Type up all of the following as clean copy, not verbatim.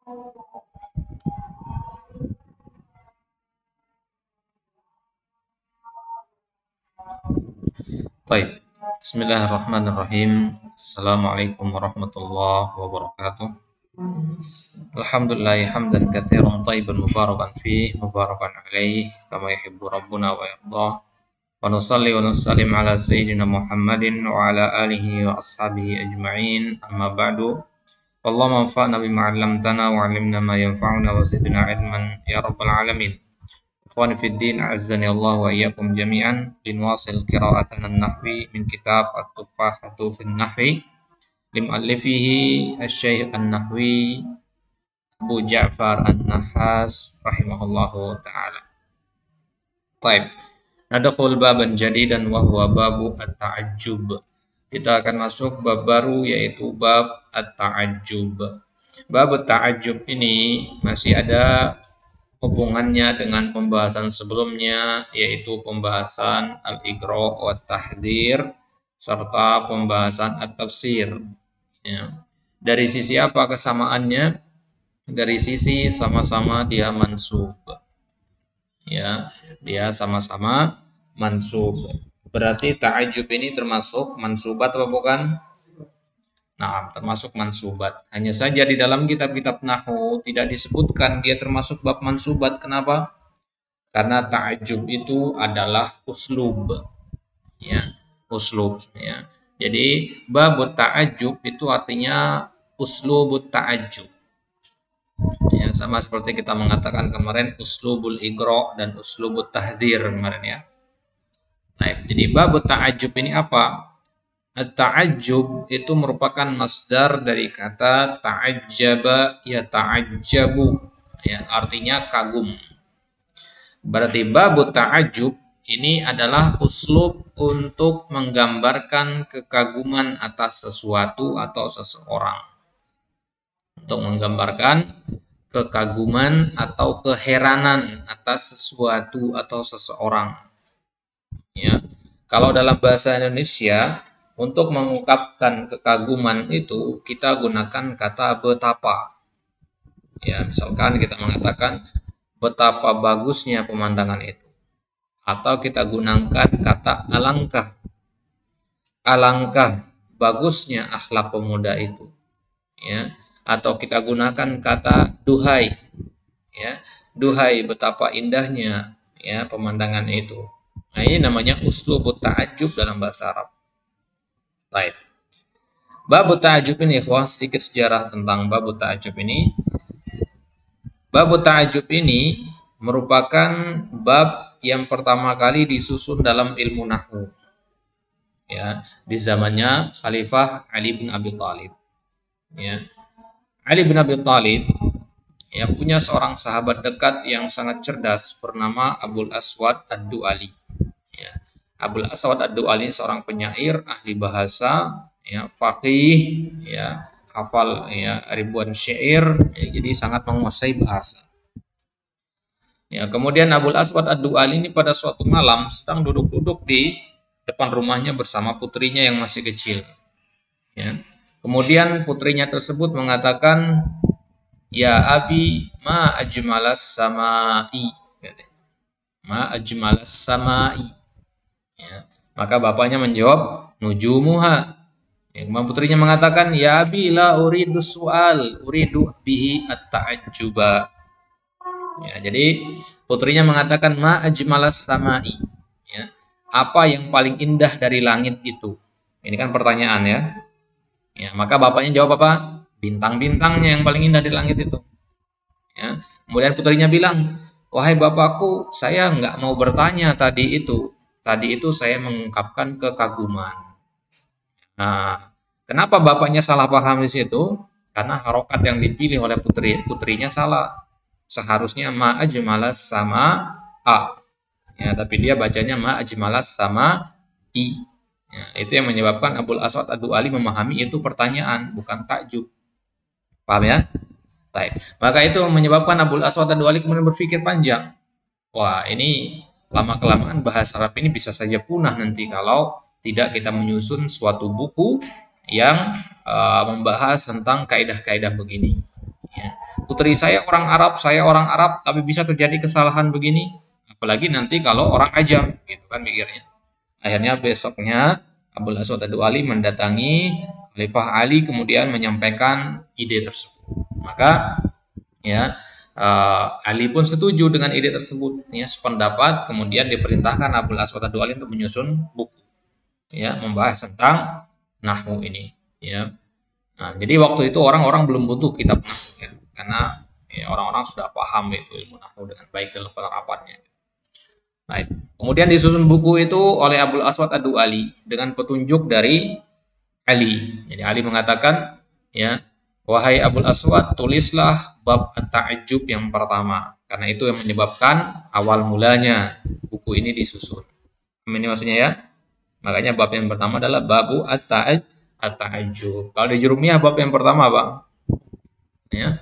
Baik. Bismillahirrahmanirrahim. Assalamualaikum warahmatullahi wabarakatuh. Alhamdulillah hamdan katsiran thayyiban mubarakan fih mubarakan alaih kama yuhibbu rabbuna wa yardah. Wa nusalli wa nusallim ala sayyidina Muhammadin wa ala alihi wa ashabihi ajma'in. Amma ba'du. Allahumma anfa'na bima 'allamtana wa 'allimna ma yanfa'una wa zidna 'ilman ya rabbal alamin. Ikhwani fid din, a'azzani Allah wa iyyakum jami'an. Linwasil qira'atan an-nahwi min kitab At-Tuffahatu fin Nahwi limu'allifihi asy-Syaikh An-Nahwi Abu Ja'far An-Nahas rahimahullahu taala. Baik. Nadkhul baban jadidan wa huwa babu at-ta'ajjub. Kita akan masuk bab baru yaitu bab at-ta'ajjub. Bab at-ta'ajjub ini masih ada hubungannya dengan pembahasan sebelumnya, yaitu pembahasan al-igra' wa tahdzir serta pembahasan at-tafsir. Ya. Dari sisi apa kesamaannya? Dari sisi sama-sama dia mansub. Ya, dia sama-sama mansub. Berarti ta'ajjub ini termasuk mansubat atau bukan? Nah, termasuk mansubat. Hanya saja di dalam kitab-kitab nahwu tidak disebutkan dia termasuk bab mansubat. Kenapa? Karena ta'ajjub itu adalah uslub. Ya, uslub. Ya. Jadi bab ta'ajjub itu artinya uslubut ta'ajjub. Ya, sama seperti kita mengatakan kemarin uslubul igra' dan uslubut tahdzir kemarin ya. Baik, jadi bab ta'ajjub ini apa? At-ta'ajjub itu merupakan masdar dari kata ta'ajjaba ya ta'ajjabu, ya, artinya kagum. Berarti bab ta'ajjub ini adalah uslub untuk menggambarkan kekaguman atas sesuatu atau seseorang. Untuk menggambarkan kekaguman atau keheranan atas sesuatu atau seseorang. Ya. Kalau dalam bahasa Indonesia, untuk mengungkapkan kekaguman itu kita gunakan kata betapa. Ya, misalkan kita mengatakan betapa bagusnya pemandangan itu. Atau kita gunakan kata alangkah. Alangkah bagusnya akhlak pemuda itu. Ya, atau kita gunakan kata duhai. Ya, duhai betapa indahnya ya pemandangan itu. Nah, ini namanya uslubut ta'ajjub dalam bahasa Arab. Baik. Bab ta'ajjub ini, ikhwah, sedikit sejarah tentang bab ta'ajjub ini. Bab ta'ajjub ini merupakan bab yang pertama kali disusun dalam ilmu nahwu. Ya, di zamannya Khalifah Ali bin Abi Thalib. Ya. Ali bin Abi Thalib ya punya seorang sahabat dekat yang sangat cerdas bernama Abul Aswad Ad-Du'ali. Ya. Abul Aswad Ad-Du'ali seorang penyair, ahli bahasa, ya, faqih, ya, hafal ya ribuan syair, ya, jadi sangat menguasai bahasa. Ya, kemudian Abul Aswad Ad-Du'ali ini pada suatu malam sedang duduk-duduk di depan rumahnya bersama putrinya yang masih kecil. Ya. Kemudian putrinya tersebut mengatakan, "Ya Abi, ma ajmalas samai." Ma ajmalas samai. Ya. Maka bapaknya menjawab, "Nujumuha." Ya, putrinya mengatakan, "Ya Abi, la uridu su'al, uridu bihi at-ta'ajjuba." Ya, jadi putrinya mengatakan, "Ma ajmalas samai." Ya. Apa yang paling indah dari langit itu? Ini kan pertanyaan ya. Ya, maka bapaknya jawab apa? Bintang-bintangnya yang paling indah di langit itu. Ya. Kemudian putrinya bilang, "Wahai bapakku, saya nggak mau bertanya tadi itu. Tadi itu saya mengungkapkan kekaguman." Nah, kenapa bapaknya salah paham di situ? Karena harokat yang dipilih oleh putrinya salah. Seharusnya ma ajmalas sama a. Ya, tapi dia bacanya ma ajmalas sama i. Ya, itu yang menyebabkan Abul Aswad Ad-Du'ali memahami itu pertanyaan, bukan takjub. Paham ya? Baik. Maka itu menyebabkan Abul Aswad Ad-Du'ali kemudian berpikir panjang. Wah, ini lama-kelamaan bahasa Arab ini bisa saja punah nanti kalau tidak kita menyusun suatu buku yang membahas tentang kaidah-kaidah begini. Ya. putri saya orang Arab, tapi bisa terjadi kesalahan begini. Apalagi nanti kalau orang ajam, gitu kan mikirnya. Akhirnya besoknya Abul Aswad Ad-Du'ali mendatangi Khalifah Ali kemudian menyampaikan ide tersebut. Maka ya Ali pun setuju dengan ide tersebut, ya sependapat. Kemudian diperintahkan Abul Aswad Ad-Du'ali untuk menyusun buku, ya membahas tentang nahwu ini, ya. Nah, jadi waktu itu orang-orang belum butuh kitab nahwu, ya, karena ya, orang-orang sudah paham itu ilmu nahwu dengan baik dalam penerapannya. Baik. Kemudian disusun buku itu oleh Abul Aswad Ad-Du'ali dengan petunjuk dari Ali. Jadi Ali mengatakan, ya, wahai Abul Aswad, tulislah bab at-ta'ajjub yang pertama, karena itu yang menyebabkan awal mulanya buku ini disusun. Ini maksudnya ya. Makanya bab yang pertama adalah babu at-ta'ajjub. Kalau di Jurumiyah bab yang pertama, Bang, ya,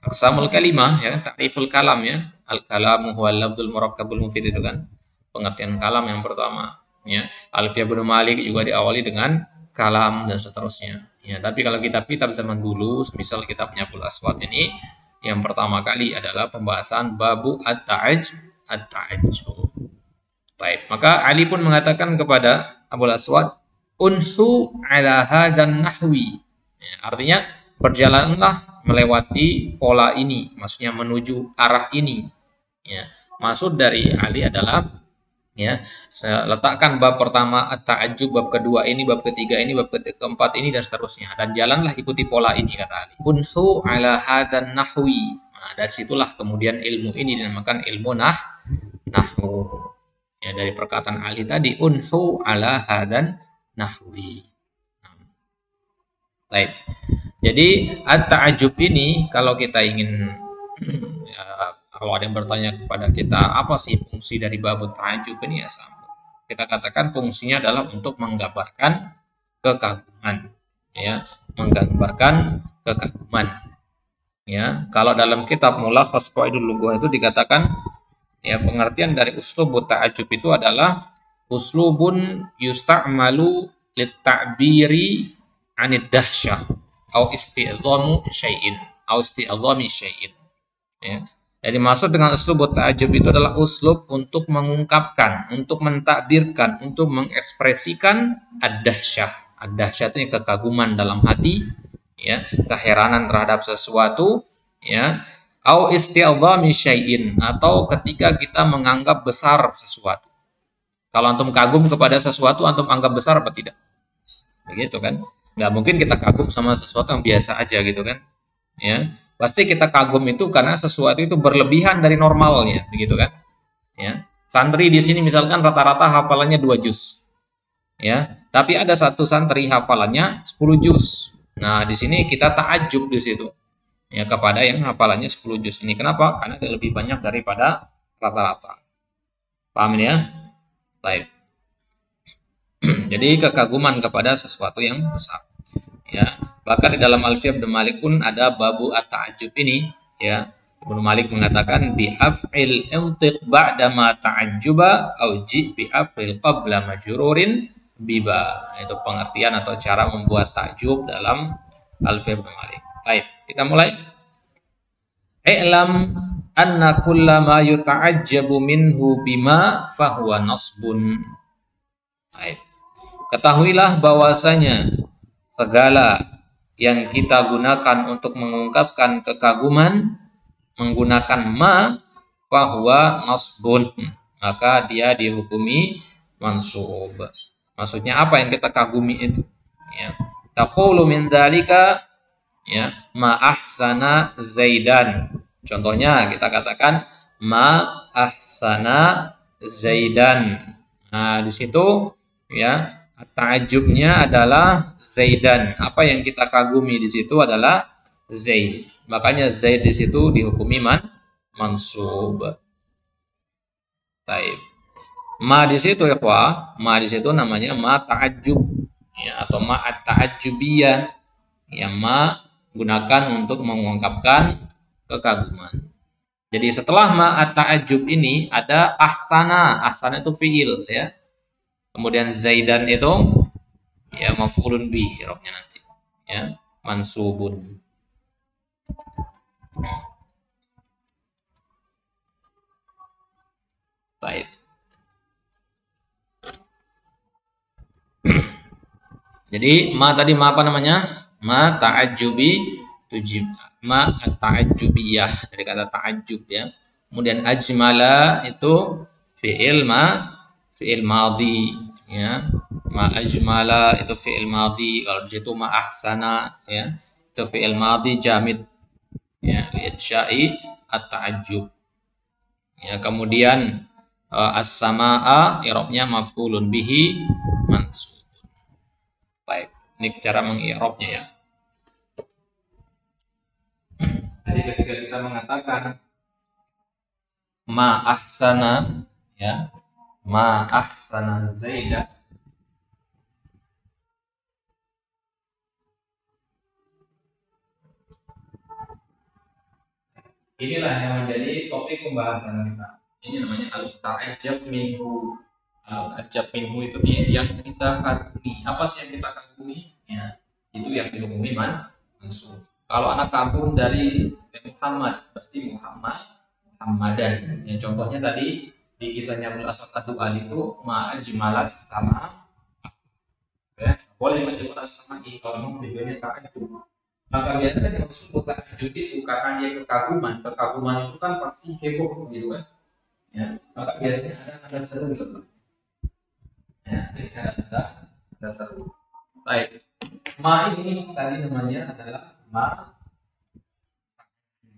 aqsamul kalimah, ya, ta'riful kalam, ya. Al-kalamu huwal lafdzul murakkabul mufid, itu kan pengertian kalam yang pertama, ya. Alfiyah bin Malik juga diawali dengan kalam dan seterusnya, ya. Tapi kalau kitab-kitab zaman dulu, misal kitabnya Abul Aswad ini, yang pertama kali adalah pembahasan babu at-ta'ajjub. Baik, maka Ali pun mengatakan kepada Abul Aswad, unhu ala hadzan nahwi, ya, artinya berjalanlah melewati pola ini, maksudnya menuju arah ini, ya. Maksud dari Ali adalah, ya, letakkan bab pertama at-ta'ajjub, bab kedua ini, bab ketiga ini, bab keempat ini, dan seterusnya, dan jalanlah ikuti pola ini, kata Ali. Unhu ala hadzan nahwi. Nah, dari situlah kemudian ilmu ini dinamakan ilmu nahwu. Ya, dari perkataan Ali tadi, unhu ala hadzan nahwi. Baik. Jadi at-ta'ajjub ini, kalau kita ingin ya, kalau ada yang bertanya kepada kita apa sih fungsi dari bab ta'ajjub ini, ya sama. Kita katakan fungsinya adalah untuk menggambarkan kekaguman, ya, menggambarkan kekaguman. Ya, kalau dalam kitab Mulakhas Qawaidul Lughah itu dikatakan, ya, pengertian dari uslubut ta'ajjub itu adalah uslubun yusta'malu lit-ta'biri 'anid dahsyah au isti'dhamu syai'in au isti'dhami syai'in, ya. Jadi maksud dengan uslubut ta'ajjub itu adalah uslub untuk mengungkapkan, untuk mentakbirkan, untuk mengekspresikan ad-dahsyah. Ad-dahsyah itu kekaguman dalam hati, ya, keheranan terhadap sesuatu, ya, au isti'dhami syai'in, atau ketika kita menganggap besar sesuatu. Kalau antum kagum kepada sesuatu, antum anggap besar apa tidak? Begitu kan? Nggak mungkin kita kagum sama sesuatu yang biasa aja gitu kan, ya. Pasti kita kagum itu karena sesuatu itu berlebihan dari normalnya, begitu kan, ya. Santri di sini misalkan rata-rata hafalannya 2 juz, ya, tapi ada satu santri hafalannya 10 juz. Nah, di sini kita ta'ajub di situ, ya, kepada yang hafalannya 10 juz ini. Kenapa? Karena dia lebih banyak daripada rata-rata. Paham ya? Baik. Jadi kekaguman kepada sesuatu yang besar, ya. Bahkan di dalam Alfiyah bin Malik pun ada babu at-ta'ajjub ini, ya. Ibnu Malik mengatakan bi af'il intiq ba'da ma ta'ajjuba au ji bi af'il qabla majrurin biba. Itu pengertian atau cara membuat takjub dalam Alfiyah bin Malik. Baik, kita mulai. I'lam anna kullama yuta'ajjabu minhu bima fahuwa nasbun. Baik. Ketahuilah bahwasanya segala yang kita gunakan untuk mengungkapkan kekaguman menggunakan ma, fahuwa nasbun, maka dia dihukumi mansub. Maksudnya apa yang kita kagumi itu, ya. Taqulu min dzalika, ya, ma ahsana Zaidan. Contohnya kita katakan ma ahsana Zaidan. Nah, di situ, ya, ta'ajubnya adalah Zaidan. Apa yang kita kagumi di situ adalah Zaid. Makanya Zaid di situ dihukumi mansub. Taib. Ma di situ, ya, ma di situ namanya ma ta'ajub, ya, atau ma at-ta'ajubiyah. Ya, ma gunakan untuk mengungkapkan kekaguman. Jadi setelah ma at-ta'ajub ini ada ahsana. Ahsana itu fiil, ya. Kemudian Zaidan itu, ya, maf'ulun bih, irobnya nanti, ya, mansubun. Baik. Jadi ma tadi ma apa namanya? Ma ta'ajjubi tujib. Ma ta'ajjubiyah dari kata ta'ajjub ya. Kemudian ajmala itu fi'il madhi ya. Ma ajmala itu fi'il madhi. Kalau di situ ma ahsana ya. Itu fi'il madhi jamid ya, li'insyai at-ta'ajjub. Ya, kemudian as-samaa i'rabnya maf'ulun bihi mansub. Baik, ini cara mengi'rabnya ya. Jadi ketika kita mengatakan ma ahsana ya, ma ahsana Zaidah, inilah yang menjadi topik pembahasan kita. Ini namanya al-ta'ajjab minhu. Al-ta'ajjab minhu itu yang kita kagumi. Apa sih yang kita kagumi? Ya, itu yang dihukumi mansub. Kalau anak kagum dari Muhammad, berarti Muhammadan. Yang contohnya tadi di kisahnya Abdul Asad Ad-Du'al itu ma'ajmalas sama. Ya, boleh menjemalas sama ini kalau mau tujuannya ta'ajjub. Maka biasanya maksud ta'ajjub itu karena dia kekaguman itu kan pasti heboh gitu kan. Ya, maka biasanya ada seru gitu. Ya, ada seru. Baik. Ma ini tadi namanya adalah ma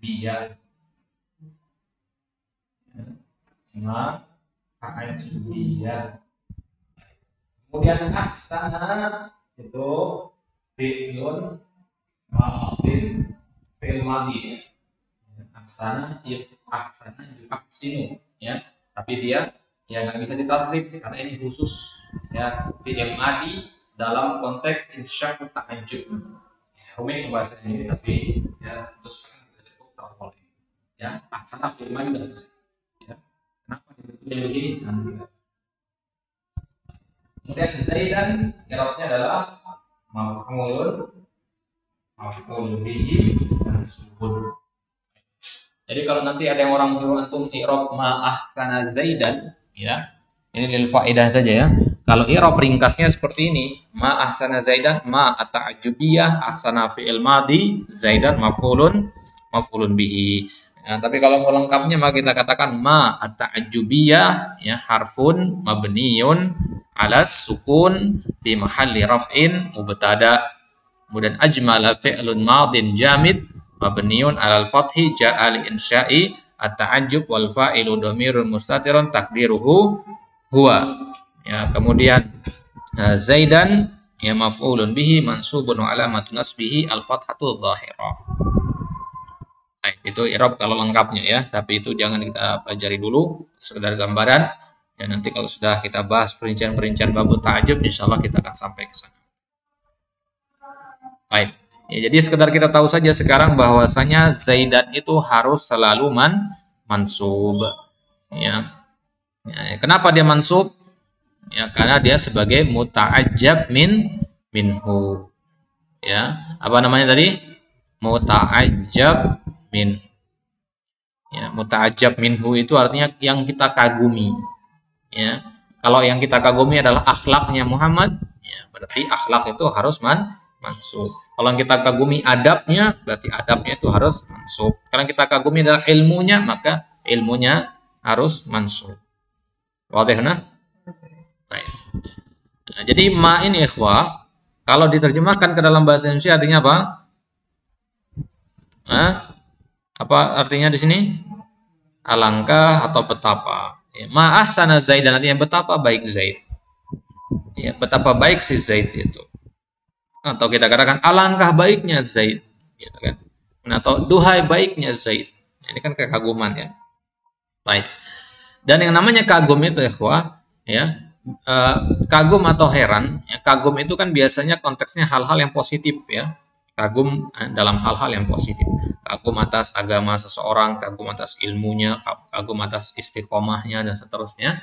biya. Ma ta'ajjubiyah. Kemudian ahsana itu fi'lun ma'adin fi'il madhi. Ahsana ahsinu ya, tapi dia ya nggak bisa ditasrif karena ini khusus ya fi'il madhi dalam konteks insya ta'ajjub. Rumit bahasa ini tapi ya terus cukup terboleh ya. Ahsana fi'il madhi udah selesai ya. Kenapa dibetulnya begini? Kemudian Zaidan i'rabnya adalah maf'ulun bihi mansubun. Jadi kalau nanti ada yang orang menyuruh antum i'rab ma ahsana Zaidan ya. Ini lil faedah saja ya. Kalau i'rab ringkasnya seperti ini, ma ahsana Zaidan ma at-ta'ajjubiyah ahsana fi'il madhi Zaidan maf'ulun bihi. Nah, tapi kalau mau lengkapnya maka kita katakan ma at-ta'ajjubiyah ya harfun mabniyun alas sukun fi mahalli raf'in mubtada. Kemudian ajmala fi'lun madin jamid mabniun alal fathi ja'a li insya'i at-ta'ajjub wal fa'ilu dhamirun mustatirun takdiruhu huwa. Ya, kemudian Zaidan ya maf'ulun bihi mansubun wa alamatun nasbihi al-fathatu dhahirah. Baik, itu i'rab kalau lengkapnya ya, tapi itu jangan kita pelajari dulu, sekedar gambaran. Ya, nanti kalau sudah kita bahas perincian-perincian bab ta'ajjub insyaallah kita akan sampai ke sana. Baik. Ya, jadi sekedar kita tahu saja sekarang bahwasanya Zaidan itu harus selalu mansub. Ya. Ya, kenapa dia mansub? Ya, karena dia sebagai muta'ajjab minhu. Ya, apa namanya tadi? Muta'ajjab min. Ya, muta'ajjab minhu itu artinya yang kita kagumi. Ya. Kalau yang kita kagumi adalah akhlaknya Muhammad, ya, berarti akhlak itu harus mansub. Kalau kita kagumi adabnya, berarti adabnya itu harus mansub. Kalau kita kagumi adalah ilmunya, maka ilmunya harus mansub. Wadih nah? Baik. Nah, jadi ma ini ikhwah, kalau diterjemahkan ke dalam bahasa Indonesia artinya apa? Nah, apa artinya di sini? Alangkah atau betapa. Ya, ma ahsana Zaidan artinya betapa baik Zaid. Ya, betapa baik si Zaid itu. Atau kita katakan alangkah baiknya Zaid, gitu kan? Atau duhai baiknya Zaid. Ini kan kekaguman ya. Baik. Dan yang namanya kagum itu ikhwah, ya, kagum atau heran. Ya, kagum itu kan biasanya konteksnya hal-hal yang positif ya. Kagum dalam hal-hal yang positif. Kagum atas agama seseorang, kagum atas ilmunya, kagum atas istiqomahnya dan seterusnya.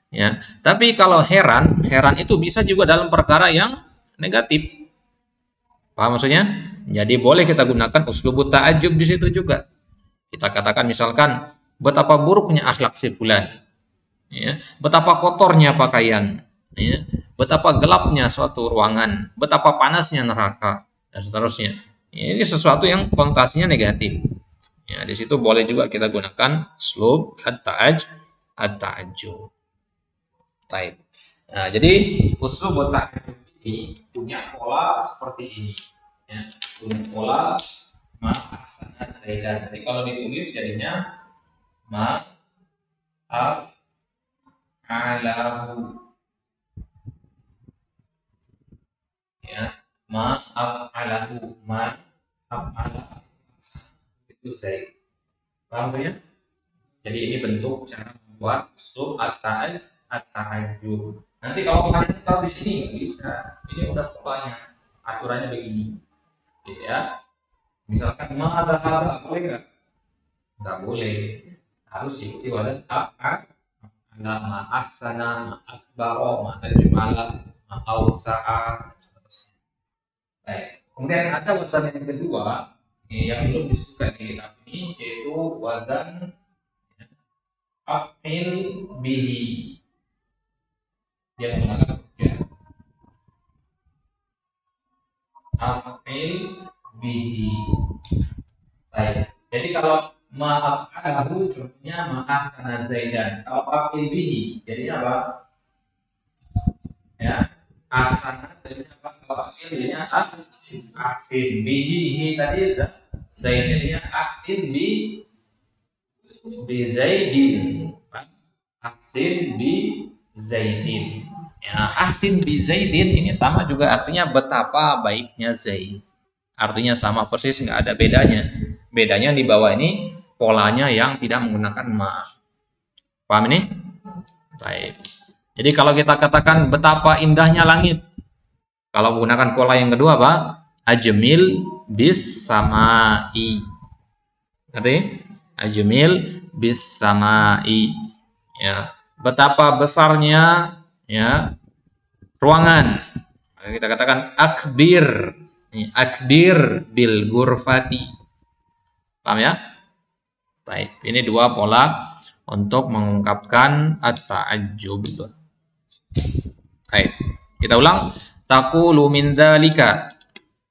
Ya. Tapi kalau heran itu bisa juga dalam perkara yang negatif. Paham maksudnya? Jadi boleh kita gunakan uslubut ta'ajjub di situ juga. Kita katakan misalkan betapa buruknya akhlak si fulan. ya, betapa kotornya pakaian, ya, betapa gelapnya suatu ruangan, betapa panasnya neraka, dan seterusnya. Ya, ini sesuatu yang konotasinya negatif. Ya, di situ boleh juga kita gunakan uslub at-ta'ajjub. Baik. Nah, jadi uslub at-ta'ajjub ini punya pola seperti ini. Ya, punya pola ma ahsana zaidan. Jadi kalau ditulis jadinya ma af'alahu. Ya, ma af'alahu, ma af'alahu itu zaid. Paham ya? Jadi ini bentuk cara membuat uslub at-ta'ajjub. Nanti kalau kalian tahu di sini nggak bisa. Ini udah polanya, aturannya begini. Gitu ya. Misalkan ma ada hal boleh nggak? Nggak boleh. Harus ikuti wadah af'al, ma ahsana, ma akbaro, ma ajmala, ma awsa'a. Baik. Kemudian ada wazan yang kedua yang belum disebutkan di kitab ini, yaitu wazan af'il bihi. Dia menggunakan huruf af'il bihi. Baik. Jadi kalau ma'af'alahu contohnya ma'ahsana zaidan. Kalau af'il bihi jadinya apa? Ya, ahsana jadinya apa? Kalau af'il jadinya ahsin bihi tadi zaid jadinya ahsin bi zaidin. Ahsin bi zaidin. Ya, ahsin bi zaidin ini sama juga artinya betapa baiknya Zaid. Artinya sama persis, nggak ada bedanya. Bedanya di bawah ini polanya yang tidak menggunakan ma. Paham ini? Baik. Jadi kalau kita katakan betapa indahnya langit, kalau menggunakan pola yang kedua apa? Ajmil bis samai. Ngerti? Ajmil bis samai. Ya, betapa besarnya ya ruangan. Kita katakan akbir. Akbir bil ghurfati. Paham ya? Baik, ini dua pola untuk mengungkapkan at-ta'ajjub. Baik, kita ulang. Taqulu min dzalika.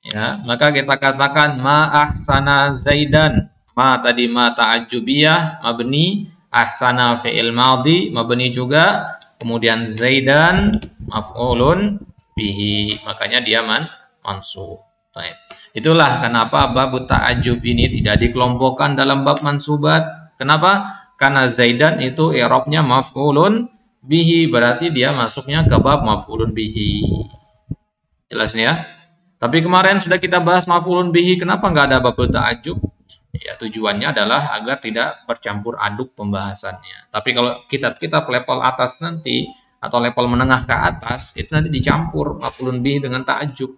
Ya, maka kita katakan ma ahsana zaidan. Ma tadi ma ta'ajjubiyah mabni, ahsana fi'il madhi mabni juga, kemudian zaidan maf'ulun bihi, makanya dia mansub. Baik. Itulah kenapa bab ta'ajjub ini tidak dikelompokkan dalam bab mansubat. Kenapa? Karena zaidan itu i'rabnya maf'ulun bihi, berarti dia masuknya ke bab maf'ulun bihi. Jelas nih ya? Tapi kemarin sudah kita bahas maf'ulun bihi, kenapa nggak ada bab ta'ajjub? Ya, tujuannya adalah agar tidak bercampur aduk pembahasannya. Tapi kalau kitab-kitab level atas nanti atau level menengah ke atas itu nanti dicampur maf'ulun bihi dengan ta'ajjub.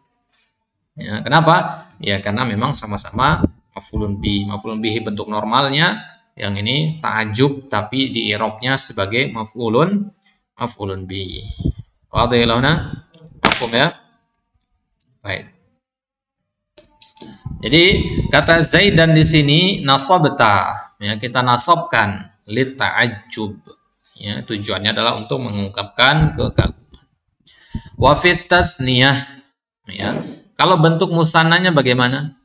Ya, kenapa? Ya karena memang sama-sama maf'ulun bihi. Maf'ulun bihi bentuk normalnya, yang ini ta'ajjub tapi di i'rabnya sebagai maf'ulun bihi. Wadih lahuna? Paham ya? Baik. Jadi kata zaidan di sini nasabta, ya kita nasabkan lit ta'ajjub. Ya, tujuannya adalah untuk mengungkapkan kekaguman. Wa fit tasniyah, ya. Kalau bentuk musannanya bagaimana?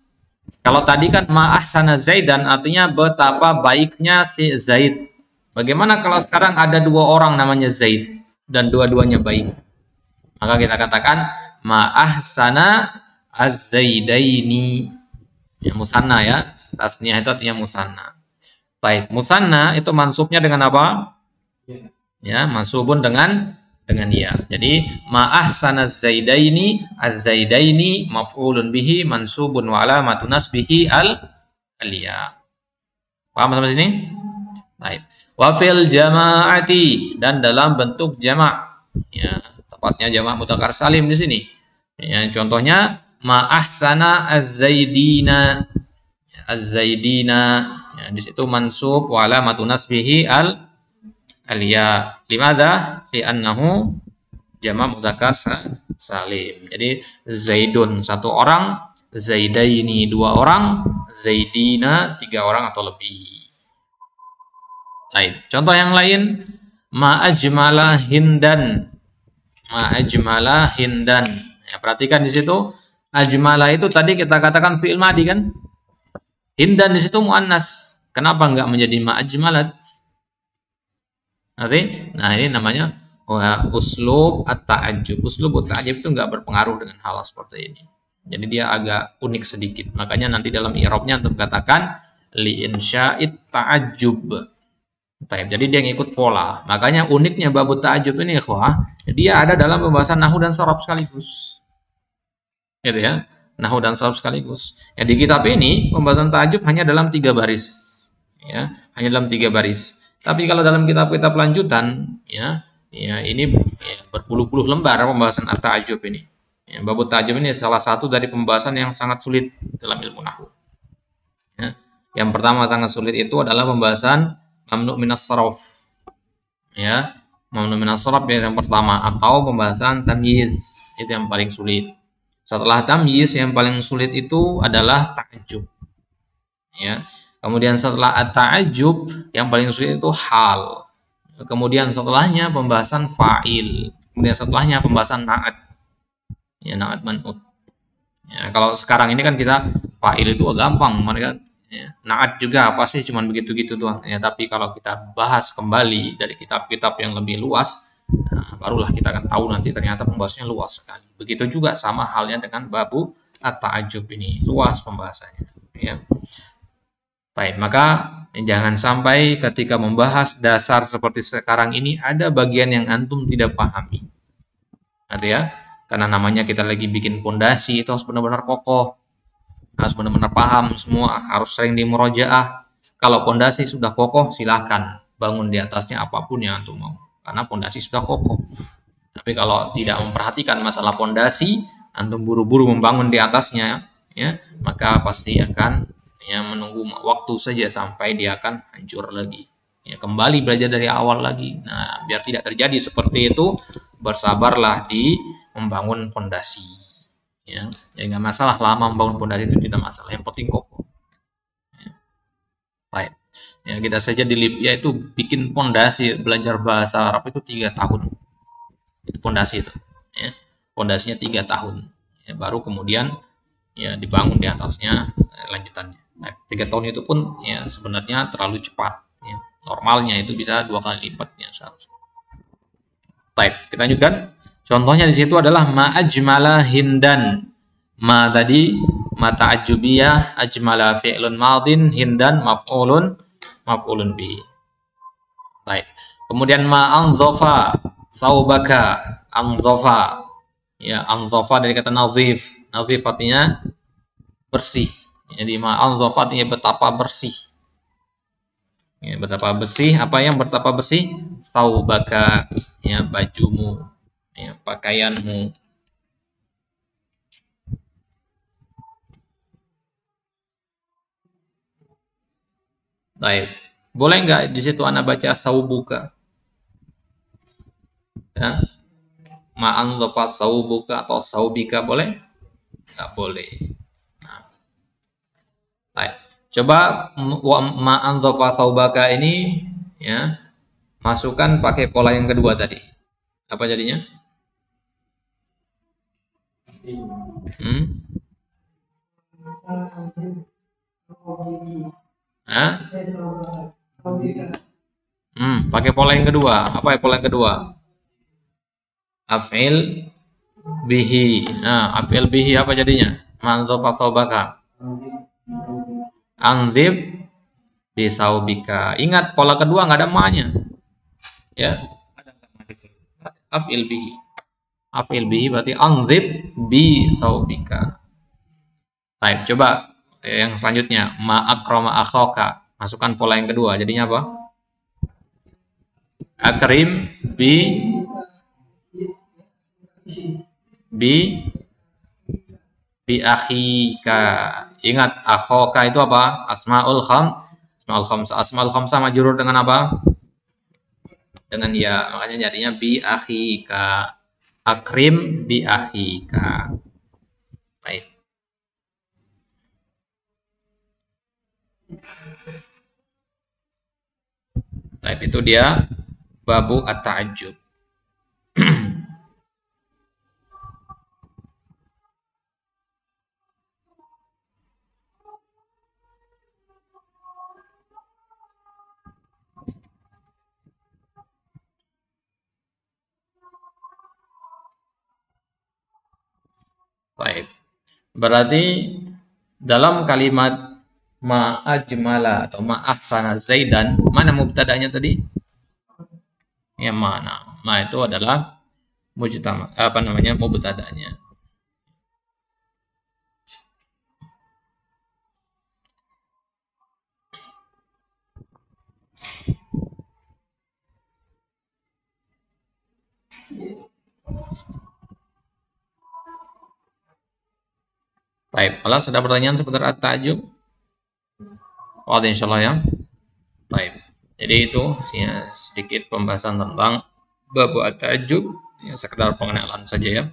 Kalau tadi kan ma ahsana zaidan artinya betapa baiknya si Zaid. Bagaimana kalau sekarang ada dua orang namanya Zaid dan dua-duanya baik? Maka kita katakan ma ahsana az-zaidaini. Ya, musanna ya. Tasniyah itu artinya musanna. Baik, musanna itu mansubnya dengan apa? Ya, mansubun dengan ya. Jadi ma ahsana az-zaidaini, az-zaidaini maf'ulun bihi mansubun wa alamatun nasbihi al-ya. Paham sampai sini? Baik. Wa fil jama'ati, dan dalam bentuk jama'. Ya, tepatnya jama' mudzakkar salim di sini. Ya, contohnya ma ahsana az-zaidina. Az-zaidina, ya, di situ mansub wa alamatun nasbihi al-ya. Limadza? Li'annahu jama' mudzakkar salim. Jadi zaidun satu orang, zaidaini dua orang, zaidina tiga orang atau lebih. Baik, contoh yang lain Ma ajmala hindan. Ma ajmala hindan. Ya, perhatikan di situ ajmala itu tadi kita katakan fi'il madi kan? Hindan di situ muannas. Kenapa enggak menjadi ma ajmalat? Nanti, nah ini namanya uslub at-ta'ajjub. Uslub at-ta'ajjub itu enggak berpengaruh dengan hal seperti ini. Jadi dia agak unik sedikit. Makanya nanti dalam i'rabnya untuk katakan li insya'it ta'ajjub. Jadi dia ngikut pola. Makanya uniknya babut ta'ajub ini ikhwah, dia ada dalam pembahasan nahwu dan sharaf sekaligus. Gitu ya. Nahwu dan sharaf sekaligus. Ya, di kitab ini pembahasan ta'ajub hanya dalam 3 baris. Ya, hanya dalam 3 baris. Tapi kalau dalam kitab-kitab lanjutan, ya ini ya, berpuluh-puluh lembar pembahasan at-ta'ajub ini. Ya, babut ta'ajub ini salah satu dari pembahasan yang sangat sulit dalam ilmu nahwu. Ya. Yang pertama sangat sulit itu adalah pembahasan mamnu' minas saraf. Ya, mamnu' minas saraf yang pertama, atau pembahasan tamyiz, itu yang paling sulit. Setelah tamyiz yang paling sulit itu adalah ta'ajjub. Ya. Kemudian setelah at-ta'ajjub yang paling sulit itu hal. Kemudian setelahnya pembahasan fa'il. Kemudian setelahnya pembahasan na'at. Ya, na'at man'ut. Ya, kalau sekarang ini kan kita fa'il itu gampang, mereka ya, na'at juga pasti cuma begitu-gitu doang ya. Tapi kalau kita bahas kembali dari kitab-kitab yang lebih luas, nah, barulah kita akan tahu nanti ternyata pembahasannya luas sekali. Begitu juga sama halnya dengan babu at-ta'ajjub ini, luas pembahasannya ya. Baik, maka jangan sampai ketika membahas dasar seperti sekarang ini ada bagian yang antum tidak pahami. Ada ya? Karena namanya kita lagi bikin pondasi, itu harus benar-benar kokoh. Harus benar-benar paham semua, harus sering dimurojaah. Kalau pondasi sudah kokoh, silahkan bangun di atasnya apapun yang antum mau, karena pondasi sudah kokoh. Tapi kalau tidak memperhatikan masalah pondasi, antum buru-buru membangun di atasnya, ya, maka pasti akan ya menunggu waktu saja sampai dia akan hancur lagi. Ya, kembali belajar dari awal lagi. Nah, biar tidak terjadi seperti itu, bersabarlah di membangun pondasi. Ya, jadi nggak masalah lama membangun pondasi itu, tidak masalah, yang penting kokoh. Ya. Baik, ya kita saja di Libya itu bikin pondasi, belajar bahasa Arab itu 3 tahun, itu pondasi itu, ya, pondasinya 3 tahun, ya, baru kemudian ya dibangun di atasnya lanjutannya. Nah, 3 tahun itu pun ya sebenarnya terlalu cepat, ya. Normalnya itu bisa 2 kali lipatnya seharusnya. Baik, kita lanjutkan. Contohnya di situ adalah ma ajmala hindan. Ma tadi ma ta'ajjubiyah, ajmala fi'lun madin, hindan maf'ulun bihi. Baik. Kemudian ma anzafa saubaka, anzafa. Ya, anzafa dari kata nazif. Nazif artinya bersih. Jadi ma anzafa artinya betapa bersih. Ya, betapa bersih, apa yang betapa bersih? Saubaka, ya, bajumu, ya, pakaianmu. Baik, boleh nggak di situ Anda baca saubuka? Ya, ma'an lepas saubuka atau saubika boleh? Nggak boleh. Nah, baik. Coba ma'an lepas saubaka ini, ya, masukkan pakai pola yang kedua tadi. Apa jadinya? Hah? Pakai pola yang kedua. Apa ya pola yang kedua? Af'il bihi. Nah, af'il bihi apa jadinya? Manzofa saubaka. Anzib bisaubika. Ingat pola kedua nggak ada ma-nya. Ya. Af'il bihi. Af'il bihi berarti anzib bisaubika. Baik, coba yang selanjutnya ma akrama akhaka. Masukkan pola yang kedua. Jadinya apa? Akrim bi akhika. Ingat akhaka itu apa? Asmaul khamsah. Asmaul khamsah majrur dengan apa? Dengan ya. Makanya jadinya bi akhika. Akrim bi akhika. Baik. Baik, itu dia babu at-ta'ajjub. Baik. Berarti dalam kalimat ma'ajmala atau ma'ahsana zaidan, mana mubtada'nya tadi? Yang mana? Ma itu adalah mujtama, apa namanya, mubtada'nya. Baik, kalau sudah pertanyaan seputar at-ta'ajjub? Oh, insyaallah ya. Baik. Jadi itu ya sedikit pembahasan tentang bab at-ta'ajjub, ya sekedar pengenalan saja ya.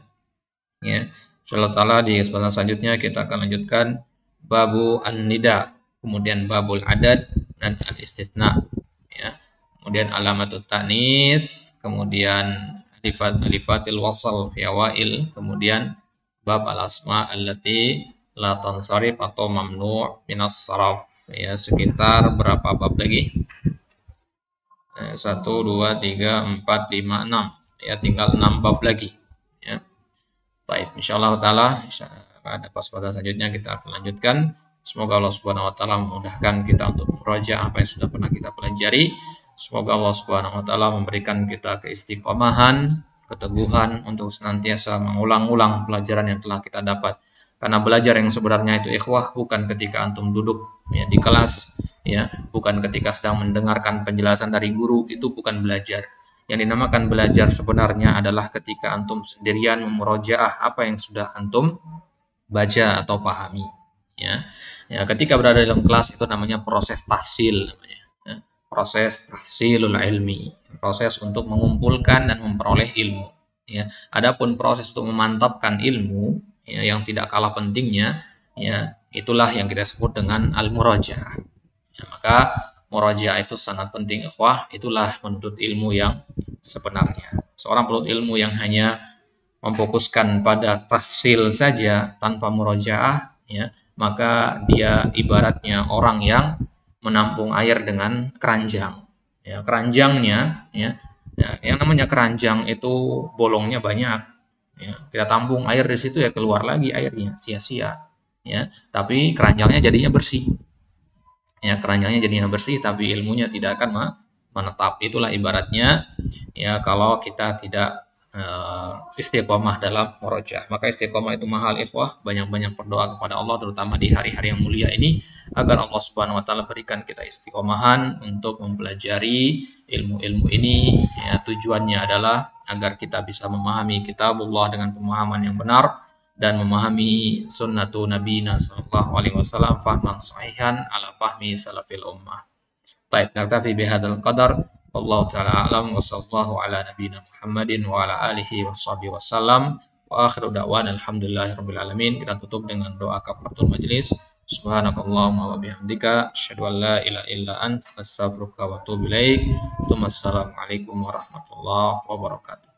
Ya. Insyaallah taala di kesempatan selanjutnya kita akan lanjutkan babu an-nida, kemudian babul adad dan al-istitsna ya. Kemudian alamatut ta'nis, kemudian alifatil wasal fi awail, kemudian bab al-asma allati la tansarif atau mamnu' minas saraf. Ya, sekitar berapa bab lagi? 1, 2, 3, 4, 5, 6. Ya, tinggal 6 bab lagi. Ya. Baik, insyaallah taala pada kesempatan selanjutnya kita akan lanjutkan. Semoga Allah Subhanahu wa taala memudahkan kita untuk meraja apa yang sudah pernah kita pelajari. Semoga Allah Subhanahu wa taala memberikan kita keistiqomahan, keteguhan untuk senantiasa mengulang-ulang pelajaran yang telah kita dapat. Karena belajar yang sebenarnya itu ikhwah bukan ketika antum duduk ya di kelas ya, bukan ketika sedang mendengarkan penjelasan dari guru, itu bukan belajar. Yang dinamakan belajar sebenarnya adalah ketika antum sendirian memurojaah apa yang sudah antum baca atau pahami ya. Ya, ketika berada dalam kelas itu namanya proses tahsil namanya. Ya. Proses tahsilul ilmi, proses untuk mengumpulkan dan memperoleh ilmu ya. Adapun proses untuk memantapkan ilmu ya, yang tidak kalah pentingnya ya, itulah yang kita sebut dengan al-murajaah. Ya, maka murajaah itu sangat penting ikhwah, itulah menuntut ilmu yang sebenarnya. Seorang penuntut ilmu yang hanya memfokuskan pada tahsil saja tanpa murajaah ya, maka dia ibaratnya orang yang menampung air dengan keranjang. Ya, keranjangnya ya, yang namanya keranjang itu bolongnya banyak. Ya, kita tampung air di situ ya keluar lagi airnya, sia-sia. Ya, tapi keranjangnya jadinya bersih. Ya, keranjangnya jadinya bersih, tapi ilmunya tidak akan menetap. Itulah ibaratnya ya kalau kita tidak istiqomah dalam murojaah. Maka istiqomah itu mahal ikhwah, banyak-banyak berdoa kepada Allah terutama di hari-hari yang mulia ini agar Allah Subhanahu wa taala berikan kita istiqomahan untuk mempelajari ilmu-ilmu ini ya, tujuannya adalah agar kita bisa memahami kitabullah dengan pemahaman yang benar dan memahami sunnatu nabiyina sallallahu alaihi wasallam fahman sahihan ala fahmi salafil ummah. Baik, naktafi bihadzal qadar. Wallahu taala alam wa sallallahu ala nabiyyina Muhammadin wa ala alihi washabihi wasallam. Wa akhiru da'wana alhamdulillahirabbil alamin. Kita tutup dengan doa kafaratul majlis. Subhanakallahumma wa bihamdika asyhadu an la ilaha illa anta astaghfiruka wa atubu ilaik. Wassalamualaikum warahmatullahi wabarakatuh.